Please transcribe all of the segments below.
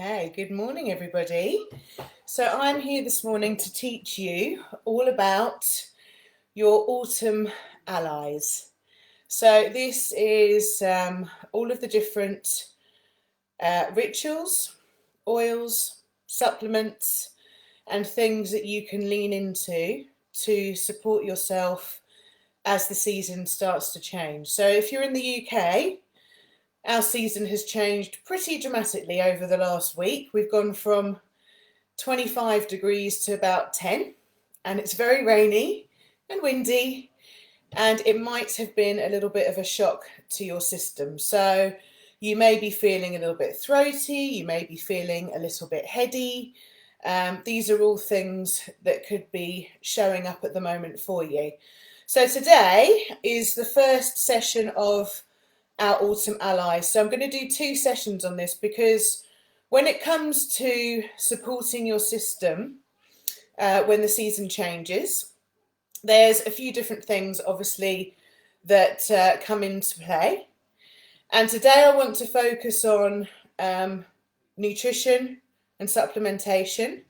Okay, good morning, everybody. So I'm here this morning to teach you all about your autumn allies. So this is all of the different rituals, oils, supplements, and things that you can lean into to support yourself as the season starts to change. So if you're in the UK, our season has changed pretty dramatically over the last week. We've gone from 25 degrees to about 10, and it's very rainy and windy, and it might have been a little bit of a shock to your system. So you may be feeling a little bit throaty, you may be feeling a little bit heady. These are all things that could be showing up at the moment for you. So today is the first session of our autumn allies. So I'm going to do 2 sessions on this because when it comes to supporting your system when the season changes, there's a few different things obviously that come into play. And today I want to focus on nutrition and supplementation,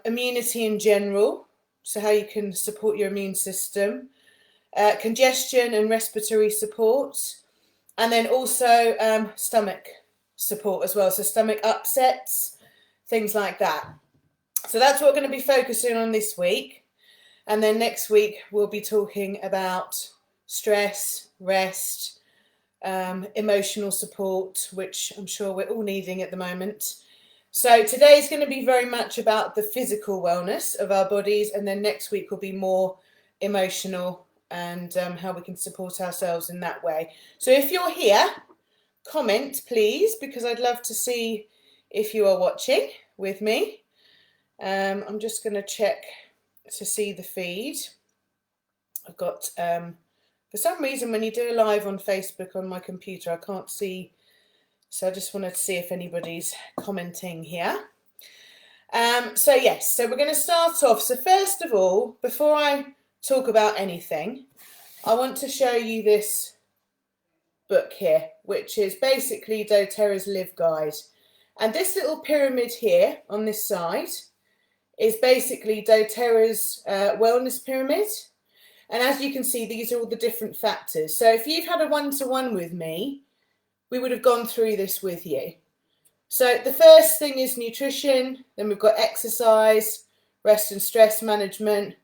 immunity in general, so how you can support your immune system, congestion and respiratory support, and then also stomach support as well, so stomach upsets, things like that. So that's what we're going to be focusing on this week, and then next week we'll be talking about stress, rest, emotional support, which I'm sure we're all needing at the moment. So today's going to be very much about the physical wellness of our bodies, and then next week will be more emotional and how we can support ourselves in that way. So if you're here, comment please, because I'd love to see if you are watching with me. I'm just going to check to see the feed. I've got, for some reason when you do a live on Facebook on my computer, I can't see, so I just wanted to see if anybody's commenting here. So yes, so we're going to start off. So first of all, before I talk about anything, I want to show you this book here, which is basically doTERRA's Live Guide. And this little pyramid here on this side is basically doTERRA's wellness pyramid. And as you can see, these are all the different factors. So if you've had a one-to-one with me, we would have gone through this with you. So the first thing is nutrition, then we've got exercise, rest and stress management,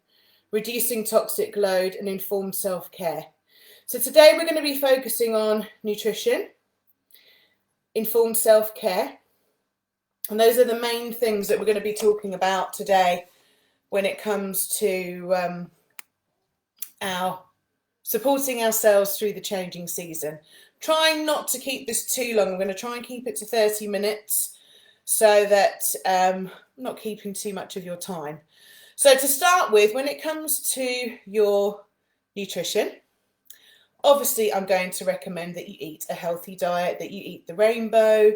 reducing toxic load, and informed self-care. So today we're going to be focusing on nutrition, informed self-care, and those are the main things that we're going to be talking about today when it comes to our supporting ourselves through the changing season. Trying not to keep this too long. I'm going to try and keep it to 30 minutes so that I'm not keeping too much of your time. So to start with, when it comes to your nutrition, obviously I'm going to recommend that you eat a healthy diet, that you eat the rainbow,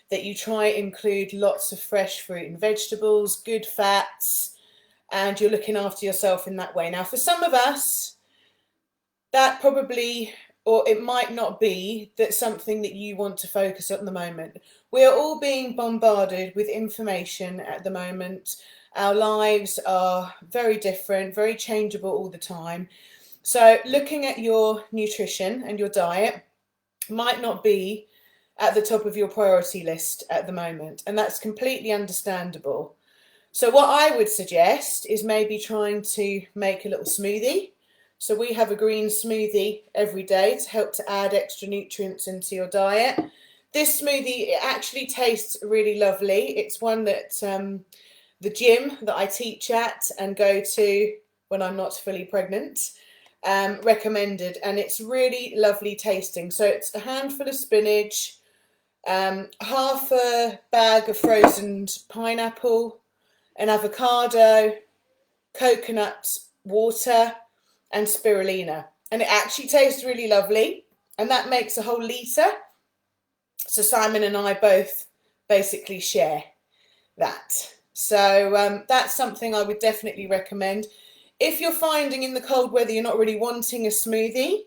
that you try and include lots of fresh fruit and vegetables, good fats, and you're looking after yourself in that way. Now, for some of us, that probably, or it might not be, that's something that you want to focus on at the moment. We are all being bombarded with information at the moment. Our lives are very different, very changeable all the time. So looking at your nutrition and your diet might not be at the top of your priority list at the moment, and that's completely understandable. So what I would suggest is maybe trying to make a little smoothie. So we have a green smoothie every day to help to add extra nutrients into your diet. This smoothie, it actually tastes really lovely. It's one that the gym that I teach at and go to when I'm not fully pregnant recommended, and it's really lovely tasting. So it's a handful of spinach, half a bag of frozen pineapple, an avocado, coconut water, and spirulina, and it actually tastes really lovely, and that makes a whole litre. So Simon and I both basically share that. So that's something I would definitely recommend. If you're finding in the cold weather you're not really wanting a smoothie,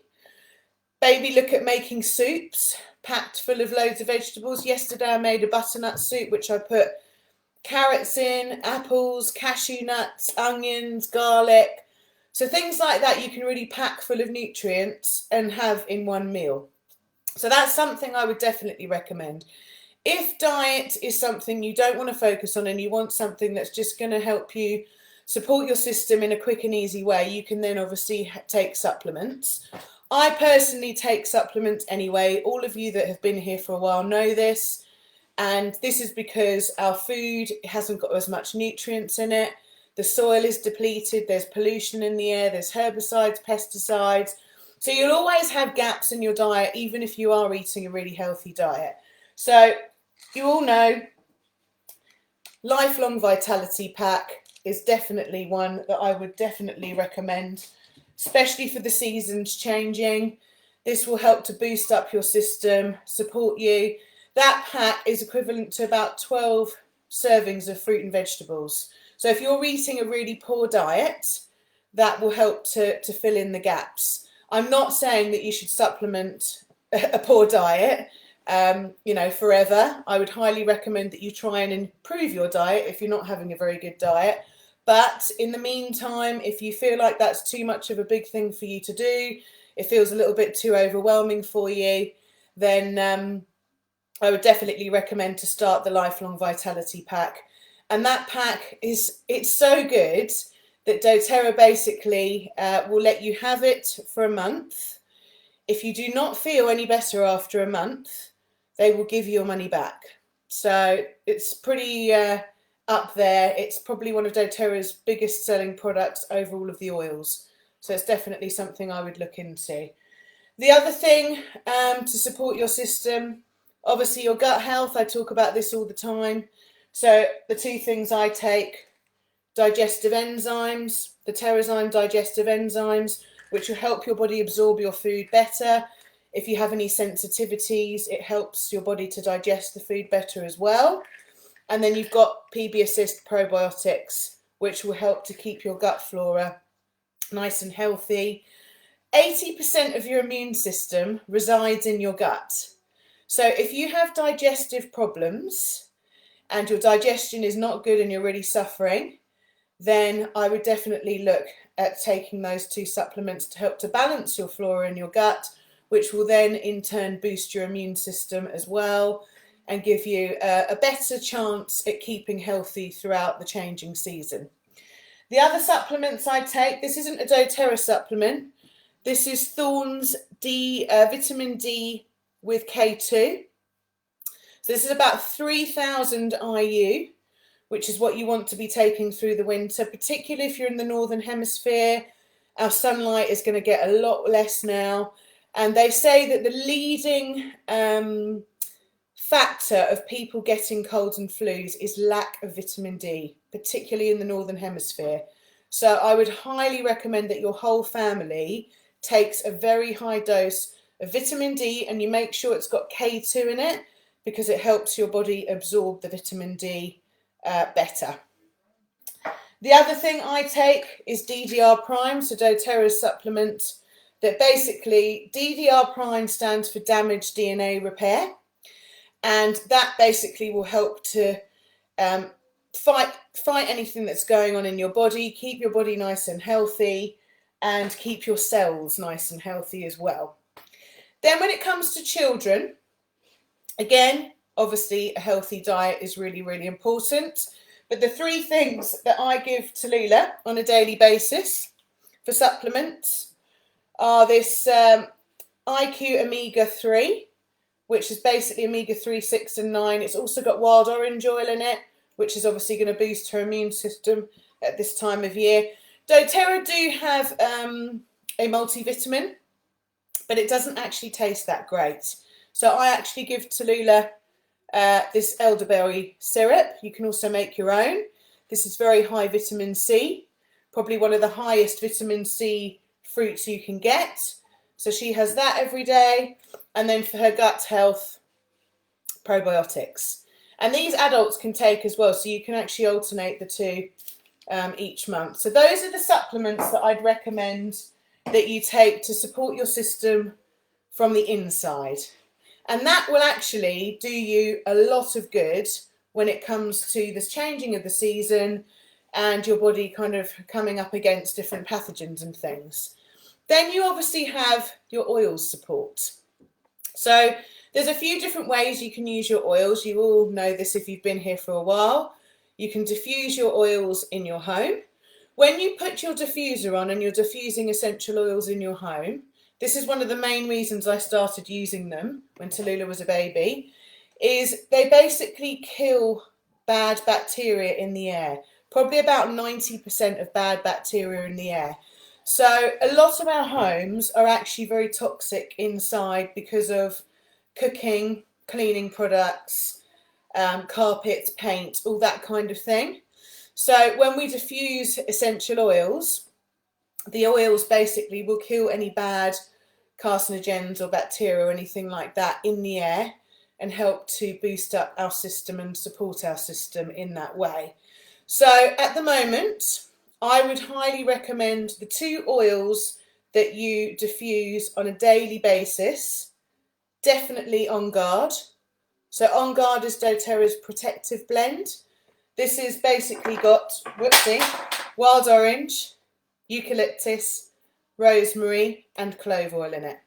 Maybe look at making soups packed full of loads of vegetables. Yesterday I made a butternut soup, which I put carrots in, apples, cashew nuts, onions, garlic. So things like that you can really pack full of nutrients and have in one meal. So that's something I would definitely recommend. If diet is something you don't want to focus on and you want something that's just going to help you support your system in a quick and easy way, you can then obviously take supplements. I personally take supplements anyway. All of you that have been here for a while know this. And this is because our food hasn't got as much nutrients in it. The soil is depleted. There's pollution in the air. There's herbicides, pesticides. So you'll always have gaps in your diet, even if you are eating a really healthy diet. So you all know Lifelong Vitality Pack is definitely one that I would definitely recommend, especially for the seasons changing. This will help to boost up your system, support you. That pack is equivalent to about 12 servings of fruit and vegetables. So if you're eating a really poor diet, that will help to fill in the gaps. I'm not saying that you should supplement a poor diet, forever. I would highly recommend that you try and improve your diet if you're not having a very good diet. But in the meantime, if you feel like that's too much of a big thing for you to do, it feels a little bit too overwhelming for you, then I would definitely recommend to start the Lifelong Vitality Pack. And that pack it's so good that doTERRA basically will let you have it for a month. If you do not feel any better after a month, they will give you your money back. So it's pretty up there. It's probably one of doTERRA's biggest selling products over all of the oils. So it's definitely something I would look into. The other thing to support your system, obviously your gut health. I talk about this all the time. So the two things I take, digestive enzymes, the Terrazyme digestive enzymes, which will help your body absorb your food better. If you have any sensitivities, it helps your body to digest the food better as well. And then you've got PB Assist probiotics, which will help to keep your gut flora nice and healthy. 80% of your immune system resides in your gut. So if you have digestive problems and your digestion is not good and you're really suffering, then I would definitely look at taking those two supplements to help to balance your flora in your gut, which will then in turn boost your immune system as well and give you a better chance at keeping healthy throughout the changing season. The other supplements I take, this isn't a doTERRA supplement. This is Thorne's vitamin D with K2. So this is about 3,000 IU, which is what you want to be taking through the winter, particularly if you're in the Northern Hemisphere. Our sunlight is going to get a lot less now. And they say that the leading factor of people getting colds and flus is lack of vitamin D, particularly in the Northern Hemisphere. So I would highly recommend that your whole family takes a very high dose of vitamin D, and you make sure it's got K2 in it because it helps your body absorb the vitamin D better. The other thing I take is DDR Prime, so doTERRA's supplement that basically DDR Prime stands for damaged DNA repair, and that basically will help to fight anything that's going on in your body, keep your body nice and healthy, and keep your cells nice and healthy as well. Then when it comes to children, again, obviously a healthy diet is really, really important. But the three things that I give to Lula on a daily basis for supplements are this IQ Omega 3, which is basically Omega 3, 6 and 9. It's also got wild orange oil in it, which is obviously going to boost her immune system at this time of year. doTERRA do have a multivitamin, but it doesn't actually taste that great. So I actually give Tallulah this elderberry syrup. You can also make your own. This is very high vitamin C, probably one of the highest vitamin C fruits you can get. So she has that every day. And then for her gut health, probiotics. And these adults can take as well, so you can actually alternate the two each month. So those are the supplements that I'd recommend that you take to support your system from the inside. And that will actually do you a lot of good when it comes to this changing of the season and your body kind of coming up against different pathogens and things. Then you obviously have your oils support. So there's a few different ways you can use your oils. You all know this if you've been here for a while. You can diffuse your oils in your home. When you put your diffuser on and you're diffusing essential oils in your home, this is one of the main reasons I started using them when Tallulah was a baby, is they basically kill bad bacteria in the air. Probably about 90% of bad bacteria in the air. So a lot of our homes are actually very toxic inside because of cooking, cleaning products, carpets, paint, all that kind of thing. So when we diffuse essential oils, the oils basically will kill any bad carcinogens or bacteria or anything like that in the air and help to boost up our system and support our system in that way. So at the moment, I would highly recommend the 2 oils that you diffuse on a daily basis. Definitely On Guard. So On Guard is doTERRA's protective blend. This is basically got, wild orange, eucalyptus, rosemary and clove oil in it.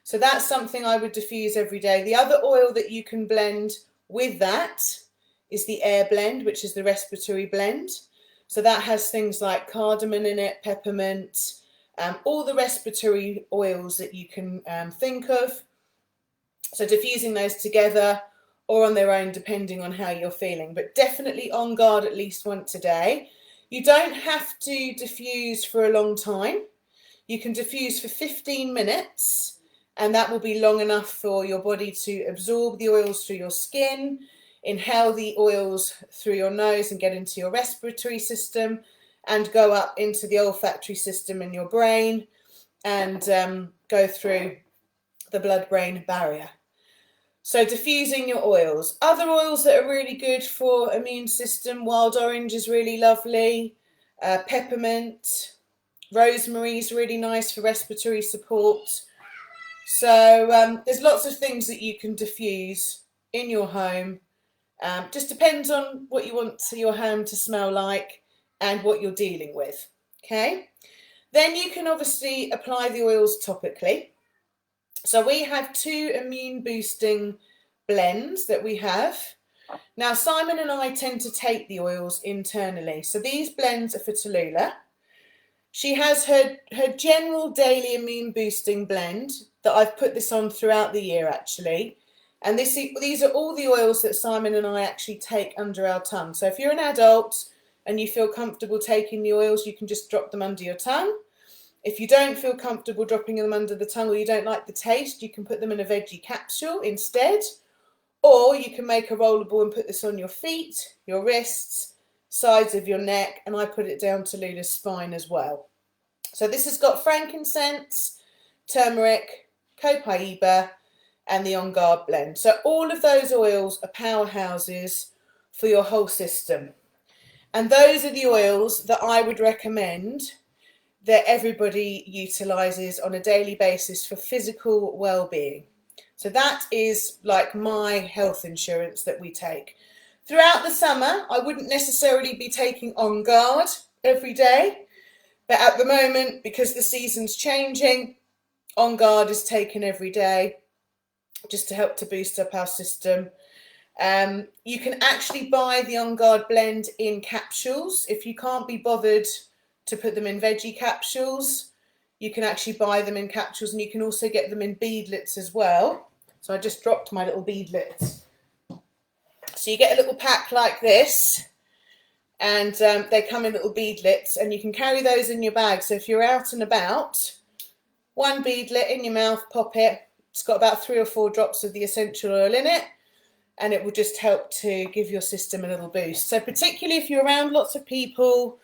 So that's something I would diffuse every day. The other oil that you can blend with that is the Air Blend, which is the respiratory blend. So that has things like cardamom in it, peppermint, all the respiratory oils that you can think of. So diffusing those together or on their own, depending on how you're feeling, but definitely On Guard at least once a day. You don't have to diffuse for a long time. You can diffuse for 15 minutes, and that will be long enough for your body to absorb the oils through your skin, inhale the oils through your nose and get into your respiratory system and go up into the olfactory system in your brain and go through the blood-brain barrier. So diffusing your oils. Other oils that are really good for immune system, wild orange is really lovely, peppermint, rosemary is really nice for respiratory support. So there's lots of things that you can diffuse in your home. Just depends on what you want your home to smell like and what you're dealing with. Okay, then you can obviously apply the oils topically. So we have 2 immune boosting blends that we have. Now Simon and I tend to take the oils internally. So these blends are for Tallulah. She has her general daily immune boosting blend that I've put this on throughout the year actually. And these are all the oils that Simon and I actually take under our tongue. So if you're an adult and you feel comfortable taking the oils, you can just drop them under your tongue. If you don't feel comfortable dropping them under the tongue or you don't like the taste, you can put them in a veggie capsule instead. Or you can make a rollable and put this on your feet, your wrists, sides of your neck, and I put it down Tallulah's spine as well. So this has got frankincense, turmeric, copaiba, and the On Guard blend. So all of those oils are powerhouses for your whole system. And those are the oils that I would recommend that everybody utilises on a daily basis for physical well-being. So that is like my health insurance that we take. Throughout the summer, I wouldn't necessarily be taking On Guard every day, but at the moment, because the season's changing, On Guard is taken every day just to help to boost up our system. You can actually buy the On Guard blend in capsules. If you can't be bothered to put them in veggie capsules, you can actually buy them in capsules, and you can also get them in beadlets as well. So I just dropped my little beadlets. So you get a little pack like this, and they come in little beadlets, and you can carry those in your bag. So if you're out and about, 1 beadlet in your mouth, pop it. It's got about 3 or 4 drops of the essential oil in it, and it will just help to give your system a little boost. So particularly if you're around lots of people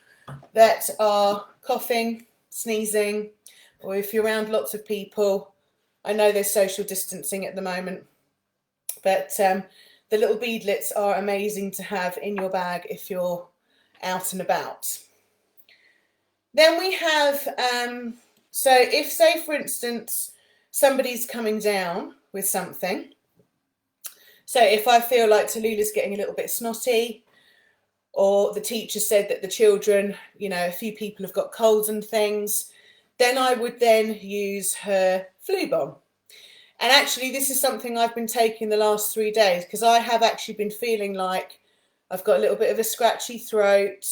that are coughing, sneezing, or if you're around lots of people, I know there's social distancing at the moment, but the little beadlets are amazing to have in your bag if you're out and about. Then we have, so if, say for instance, somebody's coming down with something. So if I feel like Tallulah's getting a little bit snotty, or the teacher said that the children, a few people have got colds and things, then I would then use her flu bomb. And actually, this is something I've been taking the last 3 days, because I have actually been feeling like I've got a little bit of a scratchy throat,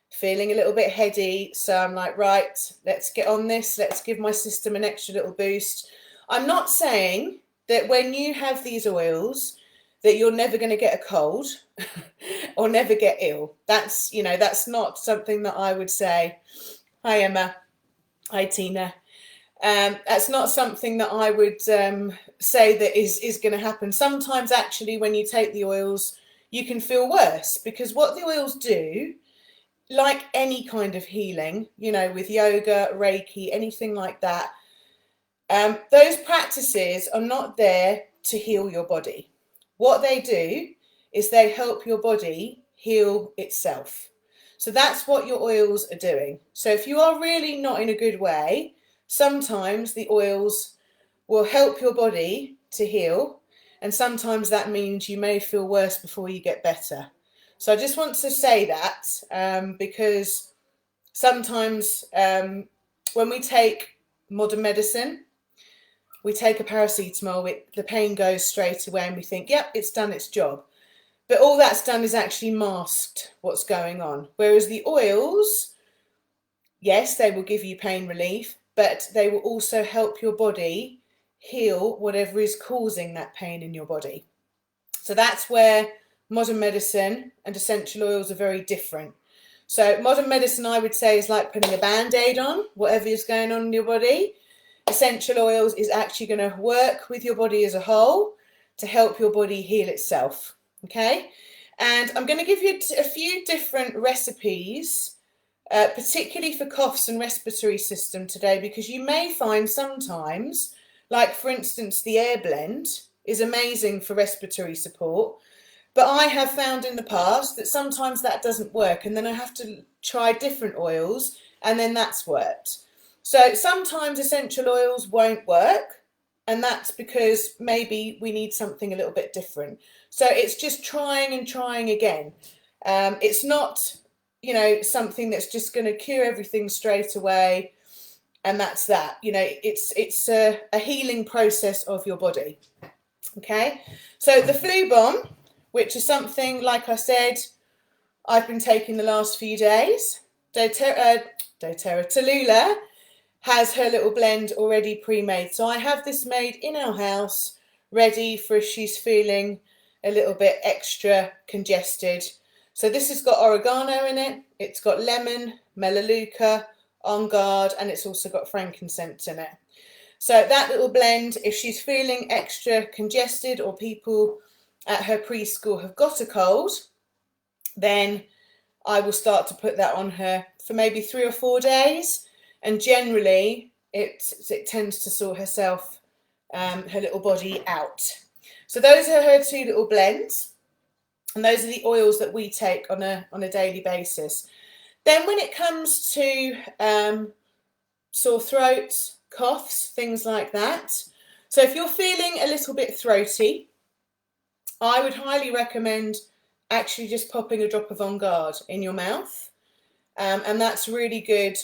feeling a little bit heady. So I'm like, right, let's get on this. Let's give my system an extra little boost. I'm not saying that when you have these oils that you're never going to get a cold or never get ill. That's not something that I would say. Hi, Emma. Hi, Tina. That's not something that I would say that is going to happen. Sometimes, actually, when you take the oils, you can feel worse, because what the oils do, like any kind of healing, with yoga, Reiki, anything like that, those practices are not there to heal your body. What they do is they help your body heal itself. So that's what your oils are doing. So if you are really not in a good way, sometimes the oils will help your body to heal, and sometimes that means you may feel worse before you get better. So I just want to say that because sometimes when we take modern medicine, we take a paracetamol, the pain goes straight away and we think, yep, it's done its job. But all that's done is actually masked what's going on. Whereas the oils, yes, they will give you pain relief, but they will also help your body heal whatever is causing that pain in your body. So that's where modern medicine and essential oils are very different. So modern medicine, I would say, is like putting a Band-Aid on whatever is going on in your body. Essential oils is actually going to work with your body as a whole to help your body heal itself. Okay, and I'm going to give you a few different recipes, particularly for coughs and respiratory system today, because you may find sometimes, like for instance, the Air Blend is amazing for respiratory support, but I have found in the past that sometimes that doesn't work, and then I have to try different oils, and then that's worked. So sometimes essential oils won't work, and that's because maybe we need something a little bit different. So it's just trying and trying again. It's not, something that's just going to cure everything straight away, and that's that. It's a healing process of your body. Okay, so the flu bomb, which is something, like I said, I've been taking the last few days. Tallulah has her little blend already pre-made. So I have this made in our house, ready for if she's feeling a little bit extra congested. So this has got oregano in it, it's got lemon, melaleuca, on guard, and it's also got frankincense in it. So that little blend, if she's feeling extra congested or people at her preschool have got a cold, then I will start to put that on her for maybe 3 or 4 days. And generally, it tends to sort herself, her little body out. So those are her 2 little blends. And those are the oils that we take on a daily basis. Then when it comes to sore throats, coughs, things like that. So if you're feeling a little bit throaty, I would highly recommend actually just popping a drop of On Guard in your mouth. And that's really good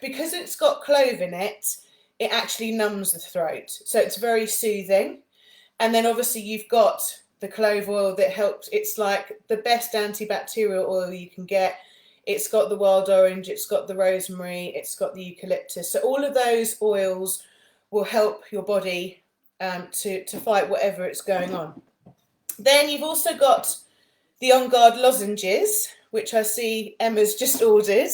because it's got clove in it, it actually numbs the throat. So it's very soothing. And then obviously you've got the clove oil that helps. It's like the best antibacterial oil you can get. It's got the wild orange, it's got the rosemary, it's got the eucalyptus. So all of those oils will help your body to fight whatever it's going on. Then you've also got the On Guard lozenges, which I see Emma's just ordered.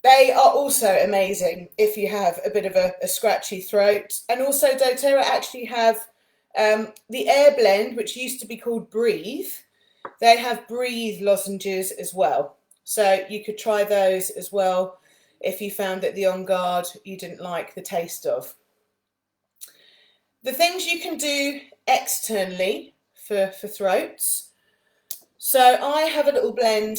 They are also amazing if you have a bit of a scratchy throat. And also doTERRA actually have the Air Blend, which used to be called Breathe. They have Breathe lozenges as well. So you could try those as well if you found that the On Guard you didn't like the taste of. The things you can do externally for throats. So I have a little blend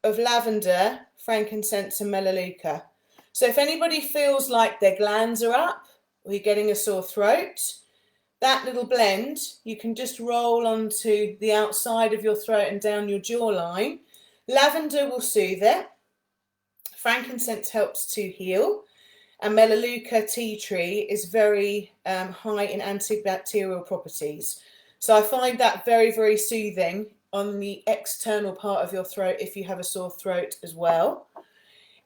of lavender, frankincense and melaleuca. So if anybody feels like their glands are up, or you're getting a sore throat, that little blend, you can just roll onto the outside of your throat and down your jawline. Lavender will soothe it. Frankincense helps to heal. And Melaleuca tea tree is very high in antibacterial properties. So I find that very, very soothing on the external part of your throat if you have a sore throat as well.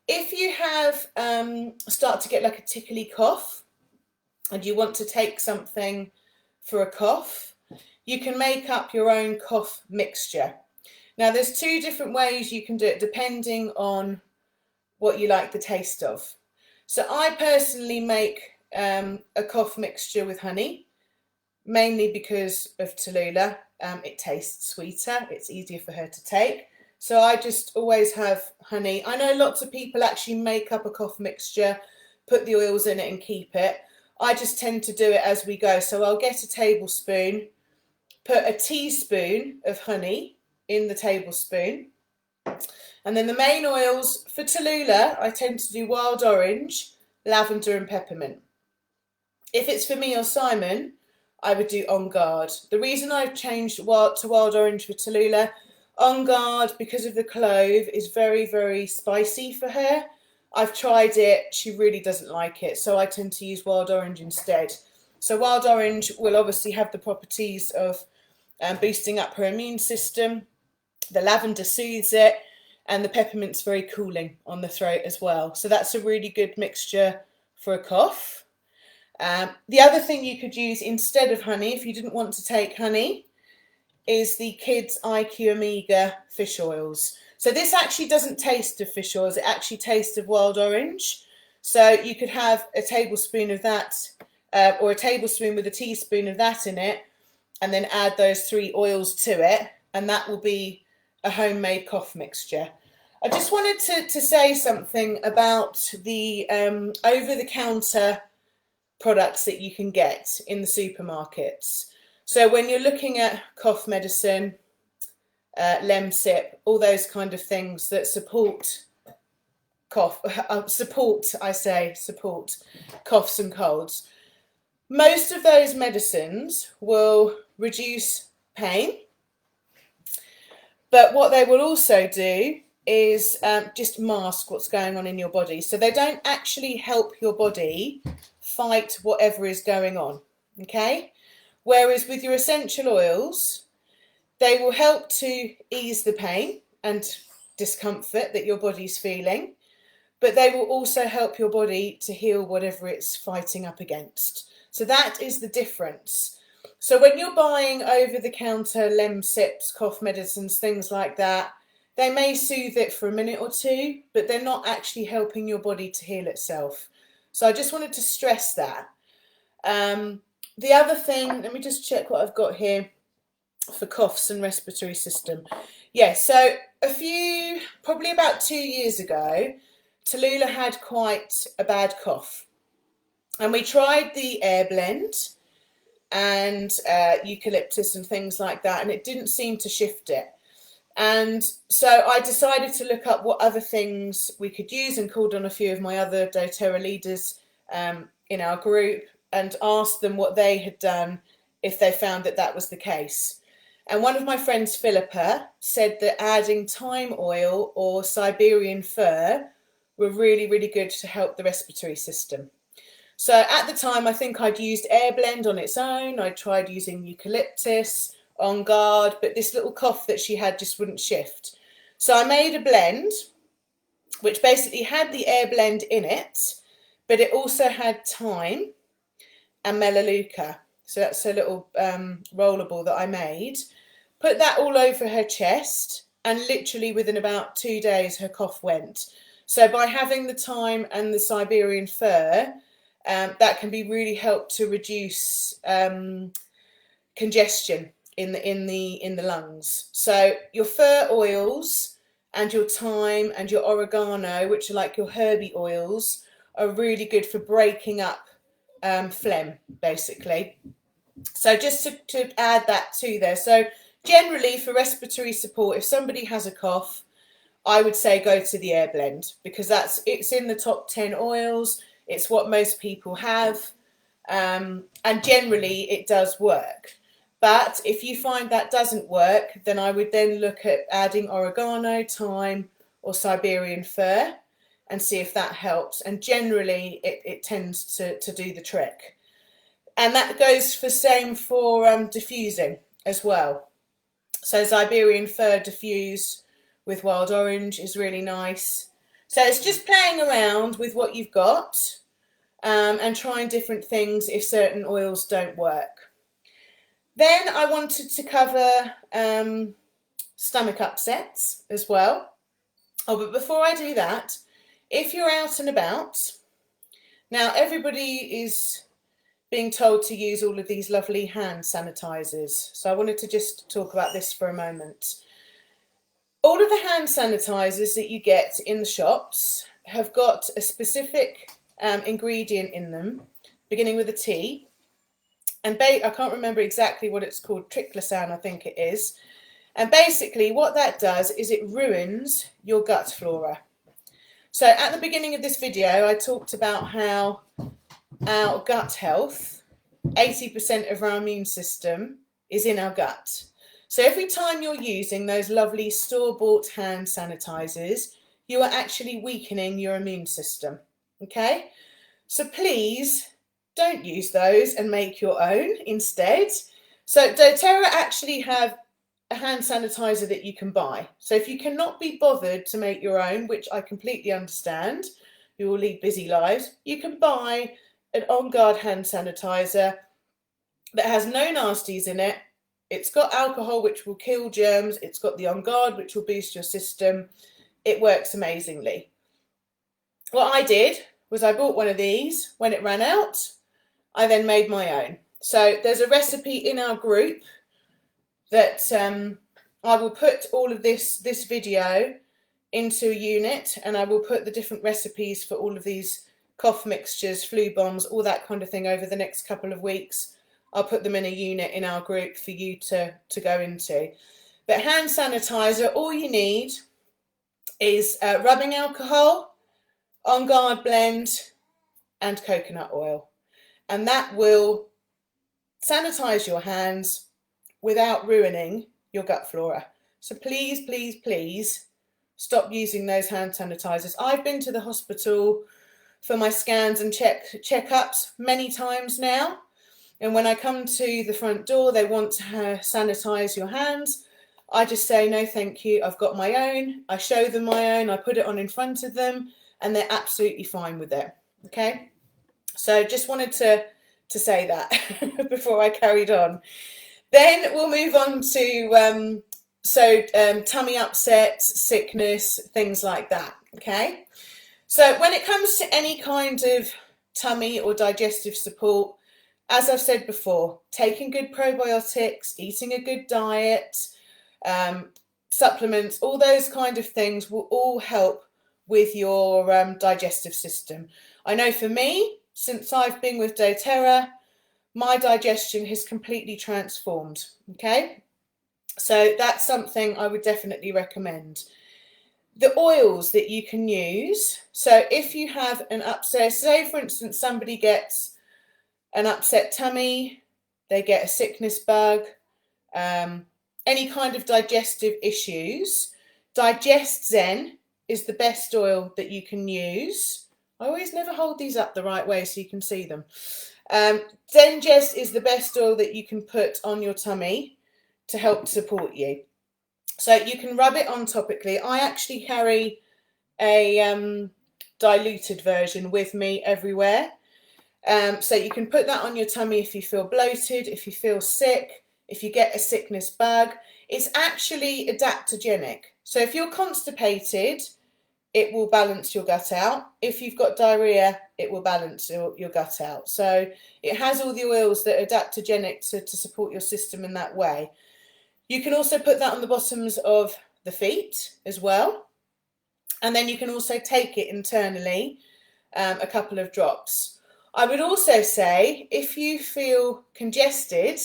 If you have start to get like a tickly cough and you want to take something for a cough, you can make up your own cough mixture. Now there's two different ways you can do it depending on what you like the taste of. So I personally make a cough mixture with honey, mainly because of Tallulah. It tastes sweeter, it's easier for her to take. So I just always have honey. I know lots of people actually make up a cough mixture, put the oils in it and keep it. I just tend to do it as we go. So I'll get a tablespoon, put a teaspoon of honey in the tablespoon. And then the main oils for Tallulah, I tend to do wild orange, lavender and peppermint. If it's for me or Simon, I would do On Guard. The reason I've changed to wild orange for Tallulah, On Guard, because of the clove, is very, very spicy for her. I've tried it, she really doesn't like it, so I tend to use wild orange instead. So wild orange will obviously have the properties of boosting up her immune system. The lavender soothes it, and the peppermint's very cooling on the throat as well. So that's a really good mixture for a cough. The other thing you could use instead of honey, if you didn't want to take honey, is the Kids IQ Omega fish oils. So this actually doesn't taste of fish oils, it actually tastes of wild orange. So you could have a tablespoon of that, or a tablespoon with a teaspoon of that in it, and then add those 3 oils to it, and that will be a homemade cough mixture. I just wanted to say something about the over-the-counter products that you can get in the supermarkets. So when you're looking at cough medicine, Lemsip, all those kind of things that support coughs and colds. Most of those medicines will reduce pain, but what they will also do is just mask what's going on in your body. So they don't actually help your body fight whatever is going on, okay? Whereas with your essential oils, they will help to ease the pain and discomfort that your body's feeling, but they will also help your body to heal whatever it's fighting up against. So that is the difference. So when you're buying over-the-counter Lemsips, cough medicines, things like that, they may soothe it for a minute or two, but they're not actually helping your body to heal itself. So I just wanted to stress that. The other thing, let me just check what I've got here for coughs and respiratory system. Yes, so probably about 2 years ago, Tallulah had quite a bad cough. And we tried the Air Blend and eucalyptus and things like that, and it didn't seem to shift it. And so I decided to look up what other things we could use and called on a few of my other doTERRA leaders in our group and asked them what they had done if they found that that was the case. And one of my friends, Philippa, said that adding thyme oil or Siberian fir were really, really good to help the respiratory system. So at the time, I think I'd used Air Blend on its own. I tried using eucalyptus, On Guard, but this little cough that she had just wouldn't shift. So I made a blend, which basically had the Air Blend in it, but it also had thyme and Melaleuca. So that's a little rollable that I made. Put that all over her chest, and literally within about 2 days, her cough went. So by having the thyme and the Siberian fir, that can be really helped to reduce congestion in the lungs. So your fir oils and your thyme and your oregano, which are like your herby oils, are really good for breaking up phlegm, basically. So just to add that to there. So generally for respiratory support, if somebody has a cough, I would say go to the Air Blend, because it's in the top 10 oils. It's what most people have. and generally it does work. But if you find that doesn't work, then I would then look at adding oregano, thyme, or Siberian fir and see if that helps. And generally it tends to do the trick. And that goes for same for diffusing as well. So Siberian fir diffuse with wild orange is really nice. So it's just playing around with what you've got and trying different things if certain oils don't work. Then I wanted to cover stomach upsets as well. Oh, but before I do that, if you're out and about, now everybody is being told to use all of these lovely hand sanitizers. So I wanted to just talk about this for a moment. All of the hand sanitizers that you get in the shops have got a specific ingredient in them, beginning with a T. And I can't remember exactly what it's called, triclosan I think it is. And basically what that does is it ruins your gut flora. So at the beginning of this video, I talked about how our gut health, 80% of our immune system is in our gut. So every time you're using those lovely store-bought hand sanitizers, you are actually weakening your immune system, okay? So please don't use those and make your own instead. So doTERRA actually have a hand sanitizer that you can buy. So if you cannot be bothered to make your own, which I completely understand, you all lead busy lives, you can buy an On Guard hand sanitizer that has no nasties in it. It's got alcohol, which will kill germs. It's got the On Guard, which will boost your system. It works amazingly. What I did was I bought one of these. When it ran out, I then made my own. So there's a recipe in our group that I will put all of this video into a unit, and I will put the different recipes for all of these cough mixtures, flu bombs, all that kind of thing over the next couple of weeks. I'll put them in a unit in our group for you to go into. But hand sanitizer, all you need is rubbing alcohol, On Guard blend, and coconut oil. And that will sanitize your hands without ruining your gut flora. So please, please, please stop using those hand sanitizers. I've been to the hospital for my scans and checkups many times now. And when I come to the front door, they want to sanitize your hands. I just say, no, thank you. I've got my own. I show them my own. I put it on in front of them and they're absolutely fine with it. Okay. So just wanted to say that before I carried on. Then we'll move on to tummy upsets, sickness, things like that. Okay. So when it comes to any kind of tummy or digestive support, as I've said before, taking good probiotics, eating a good diet, supplements, all those kind of things will all help with your digestive system. I know for me, since I've been with doTERRA, my digestion has completely transformed, okay? So that's something I would definitely recommend. The oils that you can use, so if you have an upset, say for instance somebody gets an upset tummy, they get a sickness bug, any kind of digestive issues, Digest Zen is the best oil that you can use. I always never hold these up the right way so you can see them. Zengest is the best oil that you can put on your tummy to help support you. So you can rub it on topically. I actually carry a diluted version with me everywhere. So you can put that on your tummy if you feel bloated, if you feel sick, if you get a sickness bug. It's actually adaptogenic. So if you're constipated, it will balance your gut out. If you've got diarrhea, it will balance your gut out. So it has all the oils that are adaptogenic to support your system in that way. You can also put that on the bottoms of the feet as well. And then you can also take it internally, a couple of drops. I would also say if you feel congested,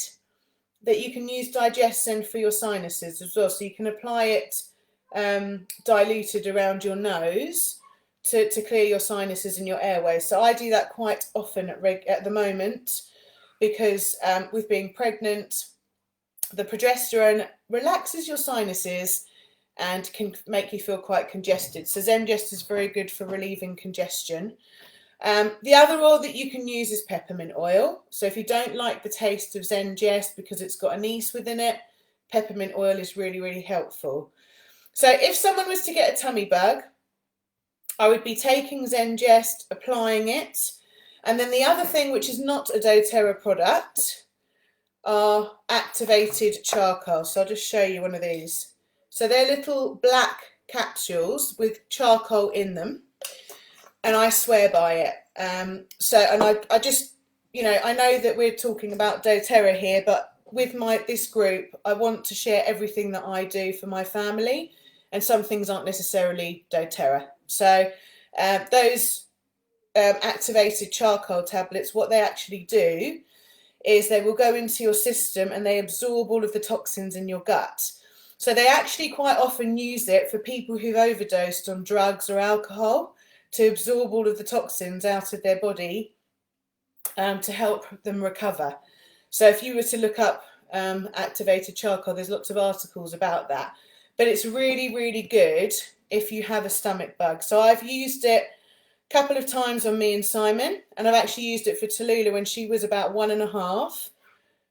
that you can use Digest Zen for your sinuses as well. So you can apply it diluted around your nose to clear your sinuses and your airways. So I do that quite often at the moment because with being pregnant, the progesterone relaxes your sinuses and can make you feel quite congested. So Zengest is very good for relieving congestion. The other oil that you can use is peppermint oil. So if you don't like the taste of Zengest because it's got anise within it, peppermint oil is really, really helpful. So if someone was to get a tummy bug, I would be taking Zengest, applying it. And then the other thing, which is not a doTERRA product, are activated charcoal. So I'll just show you one of these. So they're little black capsules with charcoal in them. And I swear by it. I just, I know that we're talking about doTERRA here, but with this group, I want to share everything that I do for my family, and some things aren't necessarily doTERRA. So those activated charcoal tablets, what they actually do is they will go into your system and they absorb all of the toxins in your gut. So they actually quite often use it for people who've overdosed on drugs or alcohol, to absorb all of the toxins out of their body to help them recover. So if you were to look up activated charcoal, there's lots of articles about that. But it's really, really good if you have a stomach bug. So I've used it a couple of times on me and Simon, and I've actually used it for Tallulah when she was about 1.5.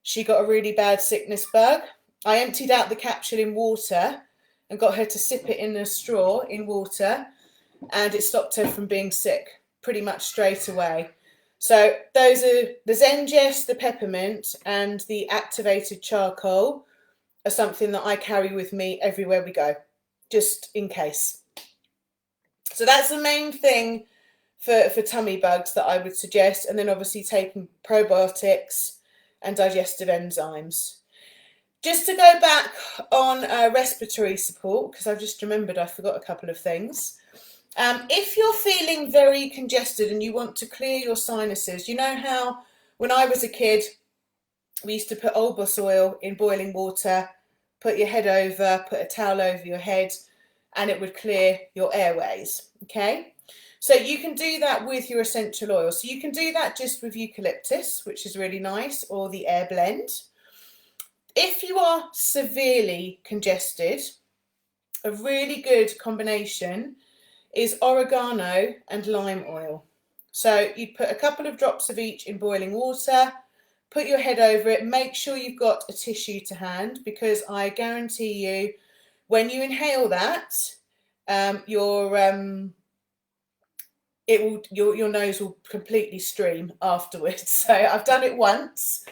She got a really bad sickness bug. I emptied out the capsule in water and got her to sip it in a straw in water, and it stopped her from being sick pretty much straight away. So those are the Zengest, the peppermint, and the activated charcoal are something that I carry with me everywhere we go, just in case. So that's the main thing for tummy bugs that I would suggest. And then obviously taking probiotics and digestive enzymes. Just to go back on respiratory support, because I've just remembered I forgot a couple of things. If you're feeling very congested and you want to clear your sinuses, you know how when I was a kid, we used to put Olbas oil in boiling water, put your head over, put a towel over your head, and it would clear your airways, okay? So you can do that with your essential oil. So you can do that just with eucalyptus, which is really nice, or the air blend. If you are severely congested, a really good combination is oregano and lime oil. So you put a couple of drops of each in boiling water, put your head over it, make sure you've got a tissue to hand, because I guarantee you when you inhale that, your nose will completely stream afterwards. So I've done it once,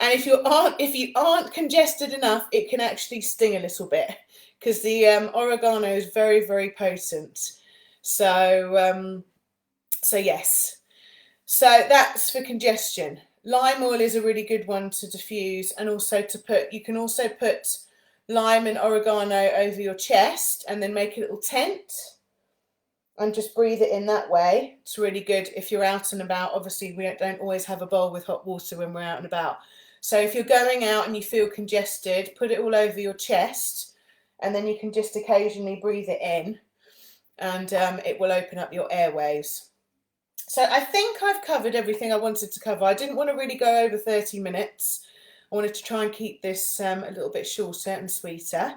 and if you aren't congested enough, it can actually sting a little bit, because the oregano is very, very potent. So yes. So that's for congestion. Lime oil is a really good one to diffuse, and also you can also put lime and oregano over your chest and then make a little tent and just breathe it in that way. It's really good if you're out and about. Obviously, we don't always have a bowl with hot water when we're out and about. So if you're going out and you feel congested, put it all over your chest, and then you can just occasionally breathe it in, and it will open up your airways. So I think I've covered everything I wanted to cover. I didn't want to really go over 30 minutes. I wanted to try and keep this a little bit shorter and sweeter.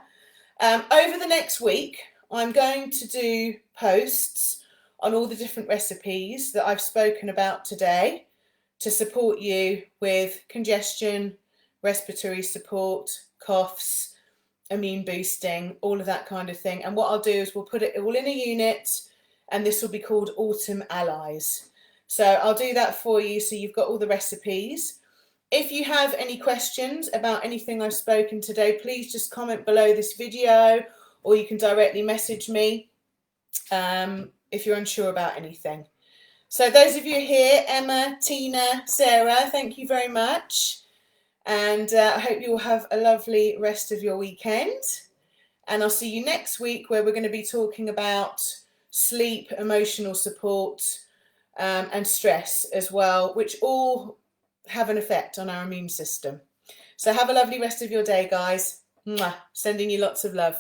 Over the next week, I'm going to do posts on all the different recipes that I've spoken about today to support you with congestion, respiratory support, coughs, immune boosting, all of that kind of thing. And what I'll do is we'll put it all in a unit, and this will be called Autumn Allies. So I'll do that for you, so you've got all the recipes. If you have any questions about anything I've spoken today, please just comment below this video, or you can directly message me if you're unsure about anything. So those of you here, Emma, Tina, Sarah, thank you very much. And I hope you will have a lovely rest of your weekend. And I'll see you next week, where we're going to be talking about sleep, emotional support, and stress as well, which all have an effect on our immune system. So have a lovely rest of your day, guys. Mwah. Sending you lots of love.